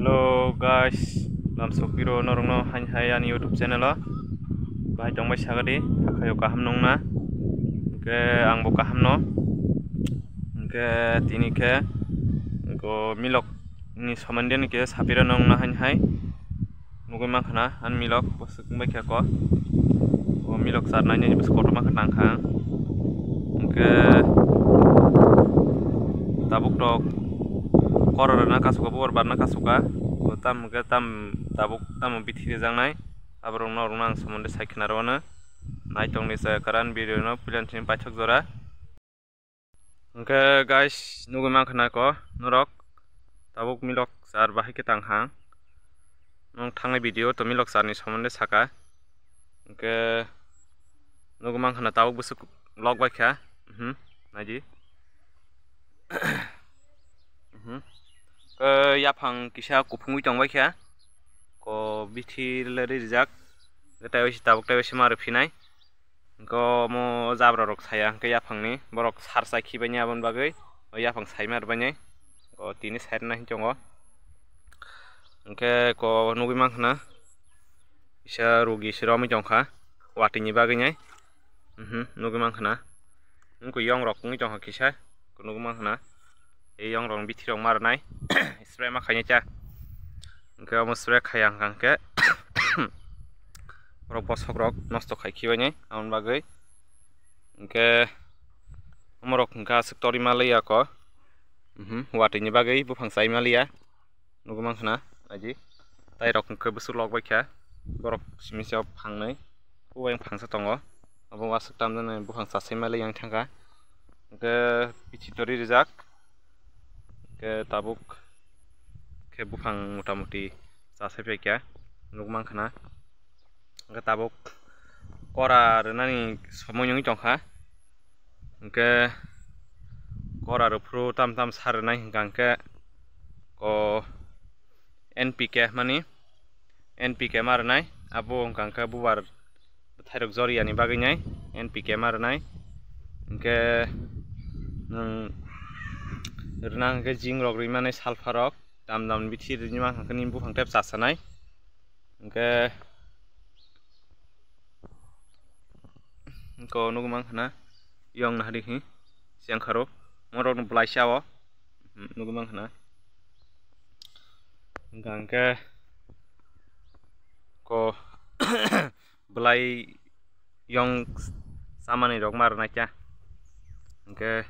Hello guys, nam sokiro norongno hai ani YouTube channel o bahai tongbai sagadi kayo kaham nongna ke angbo kaham no ke tini ke go milok ni somande ni ke sapira nongna hai nugo makhana an milok bosuk bai ke ko o milok sarna ni bos koto makha nangkha ke tabuk tok korona kasuka bor barna kasuka tam tabuk tam bithi jangnai abrong norong nang somonde saikna rona naitong ni sa karan video no pilantin paithok jora ke guys nugo mankhana ko norok tabuk milok sar bahai ke tanghang nong thangai video to milok sar ni somonde saka ke nugo mankhana tabuk busuk log bai kha naji yapang kisa kupungui tongbai kha ko bithi lari rijak tai wisi tabuk tai wisi maru phinai ko mo jabra rok saya ke yapangni borok sarsa khibani abon bagai o yapang saimar bani ko tini side na hinjongo ke ko nugi mankhana isa rogi siromi jongkha watini bagai nai nugi mankhana ko yong rok ngi jongkha kisa ko nugi mankhana এই yang rong bithi rong marnai spray ma khanya cha ke mo spray khayang kangke rok bosok rok nosto khaiki bani amon bagai ke amorok ka sektori malaya ko watini bagai bufang sai malia nugo mankhana aji tai rok ke busu log bai kha borok simisa phangnai uwang phangsa tongo abo wasuk tamjana bufang sasai malaya yang thangka ke bithi tori rijak ke tabuk ke bufang motamuti sasai pekya nugo mankhana ke tabuk kora renani somoyong jongkha ke kora rupru tam sarnai hingkangke ko NPK mani NPK marnai abo hingkangke bubar thairok joriani bagai nai NPK marnai ke renang ke jing rok rimane sulfur rok dam bithi rini mankhani ni bufang tep sasanai ke ko nugo mankhana yong na harihi siang kharo morok no blai shawo nugo mankhana gangke ko blai yong samani rok marna cha ke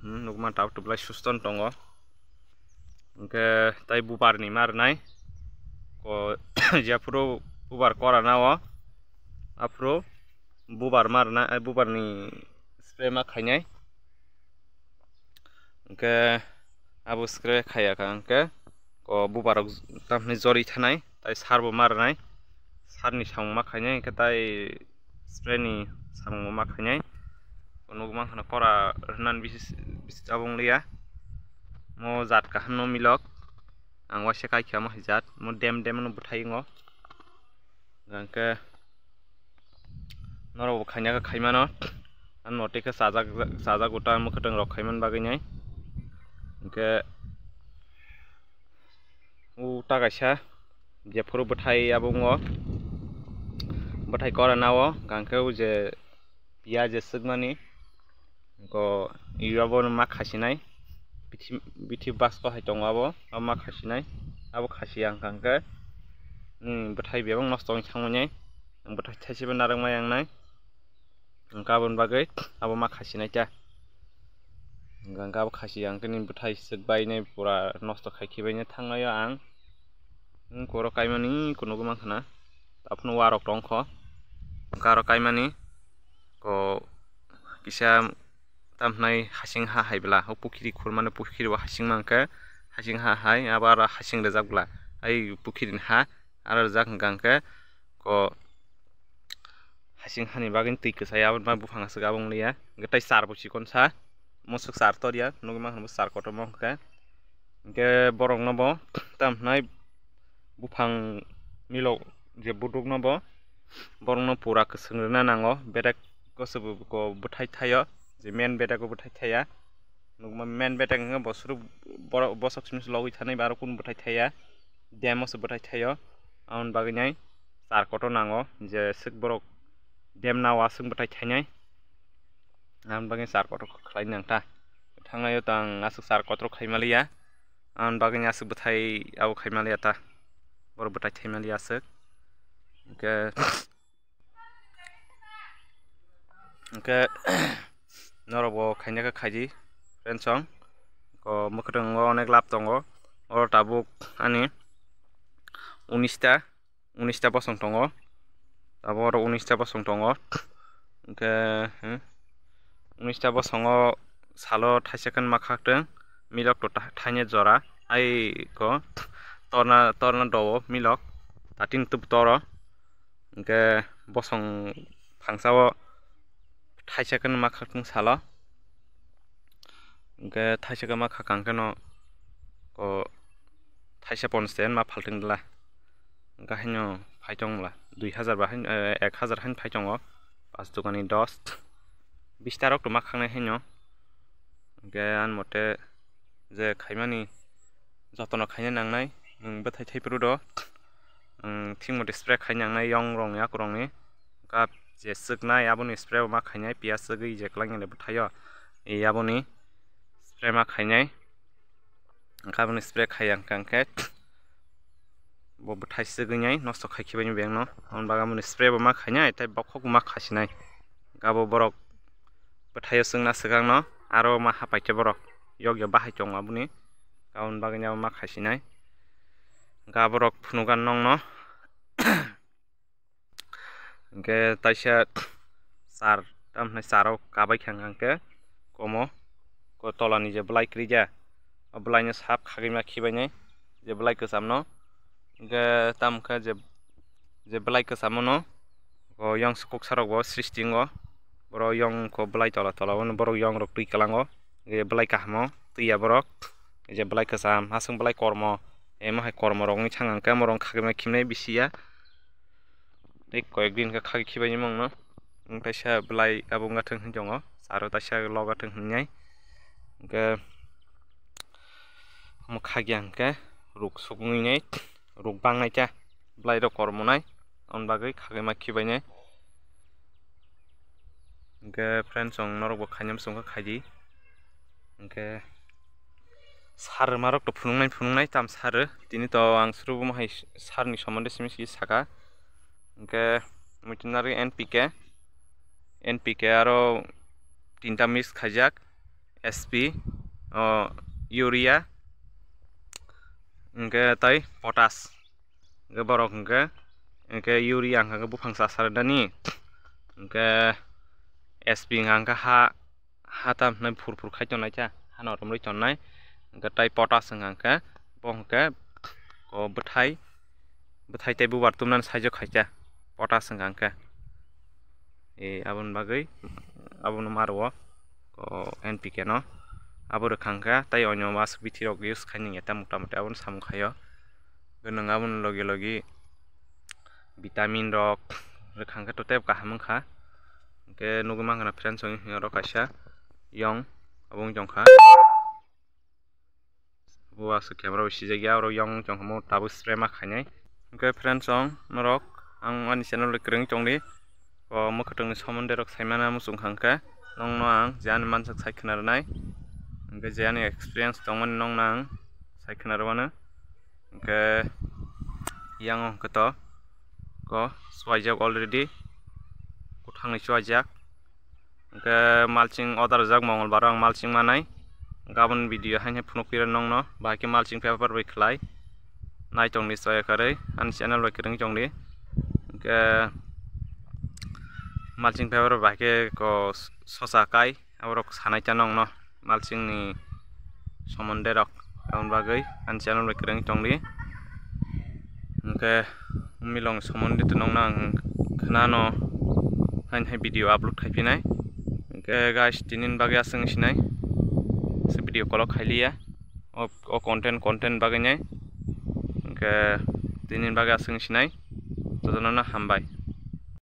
nugo man tau blai suston tongo ke tai bubar ni marnai ko japuro bubar kora nawo apro bubar marna bubar ni spray ma khainai ke abo spray khaya kangke ko bubar tamni jori thanai tai sarbo marnai sarni samung ma khainai ke tai spray ni samung ma khainai nugo mankhana kora rnan bisis abong liya mo jat kaham no milok ang wase kai kha mo jat mo dem no buthai ngo gangke noro khanya ka khaimano an mote ke saja gota mo khatang rok khaiman bagai nai ke u tagaisa je phuru buthai abongo buthai kora nawo gangke u je piyaj sugmani ko iwabo ma khasinai bithi basko hai tongo abo ma khasinai abo khasiang kangke buthai bebang nosto thangmani buthai thaisiba narangma yangnai gabon bagai abo ma khasinai ta gangka abo khasiang kini buthai sukbai nei pura nosto khaikibai ne thangnayo ang koro kaimani kunugo mankhana apno warok tongkho karo kaimani ko kisa tamnai hasing ha haibla ho pukhiri khurmane pukhiri wa hasing mangke hasing ha hai abar hasing rejakbla ai pukhirin ha ar jak gangke ko hasing hani bagin tui ksaya abon bufang asgabong liya getai sar busi konsa mosuk sar toria nugo mankhana sar koto mongke ke borok nobo tamnai bufang milok je buduk nobo borok no pura ksengrena nango bedek kosubu ko buthai thayo je main beta ko buthai thaya nugma main beta nga bosru bosok simis logui thanai baro kun buthai thaya demo sebatai tayo aun baganyai sar koto nango je sik borok dem nawa sing batai thainai aun bagay sar koto khlai nangta thangayo tang asuk sar koto khaimalia aun baganya asuk batai au khaimalia ta bor batai thaimalia asuk ke norobo khainaka khaji friendsong ko mukhrang onek lap tongo or tabuk ani 19 bosong tongo tabor 19 bosong tongo ke 19 bosongo salo thaisekan makhakten milok to thaine jora ai ko torna do milok tatin tup toro ke bosong phangsao thaisekan makhakten salo ke thaisekan makhakangkeno ko thaise ponsten ma phaltingla gahaino phaitongla 2000 ba 1000 hain phaitongo 5 dukani 10 20 tarok to makhangnai haino ge an mote je khaimani jotono khaina nangnai bathai thaipru do thing mote spray khainangnai yong rong yak rongni kap je suknai aboni spray ma khainai pias sugui je klangni bthayo e aboni spray ma khainai kaboni spray khayang kangke bo bthai suguinai nosto khaikibani bengno on bagamoni spray bo ma khainai tai bokhok ma khasinai gabo borok bthayo sungna sugangno aro ma hapaite borok yogya bahai chong abuni gaun baganya ma khasinai gaborok phunugan nongno ge taisa sar tamnai saro kabai khangangke komo ko tolani je blai krija oblaino sap khagima khibainai je blai kasamno ge tamkha je blai kasamono ko yang skok sarok bo sristingo boro yang ko blai tola on boro yang rok tui kalango ge blai kahmo tuya borok je blai kasam hasung blai kormo ema hai kormo rokni changangka morong khagima khimnai bisia tei koyek din ka khagi khibaini mongno taisa blai abunga thung hinjongo saro taisa loga thung hinnyai ge mukhagyanke ruk sugninai ruk bangnai cha blai ro kormonai on bagui khagima khibainai ge friends ong norok bo khanyam sungka khaji ge sar marok to phunungnai tam sar tini to ang srubu mahai sar ni somonde simisi saka ge mutinari NPK aro tinta mix khajak SP urea ge tai potas ge borok ge urea angka bufang sasardani ge SP angka ha tam nai phurphur khaitonai cha hano romroi tonnai ge tai potas angka bongke ko bthai tai bubar tumnan saijo khaicha potas angka e abon bagui abon marwo ko NPK no abor khangka tai onyo mas bithirok use khaining eta motamoti abon sam khayo gonong abon logi vitamin rok khangka to tep kahamang kha ke nugumang na friends ong ro kaisa yong abong jongkha buwa su camera sijagi aro yong jongmo tabu spray ma khainai ke friends ong norok ang ani channel kreng chongni ko mokhatong ni somonde rok saimana musung khangka nongno ang jan mansak saikhnarnai ge jani experience tongman nongnang saikhnarwana ge yang kato ko swaijak already kuthangni swaijak ge malching order jak mongolbar ang malching manai gabon video haine phunukira nongno baki malching paper bai khlai nai tongni soya kare an channel bai kreng chongni ge malching paper baki ko sosa kai aborok sanai cha nongno malching ni somonde rok gaun bagui an channel bai kreng chongni ge milong somonde to nongna ang khnano hain video upload khaipinai ge guys tinin bagui asung sinai se video call khailia o content bagui nai ge tinin bagui asung sinai to janana hambai।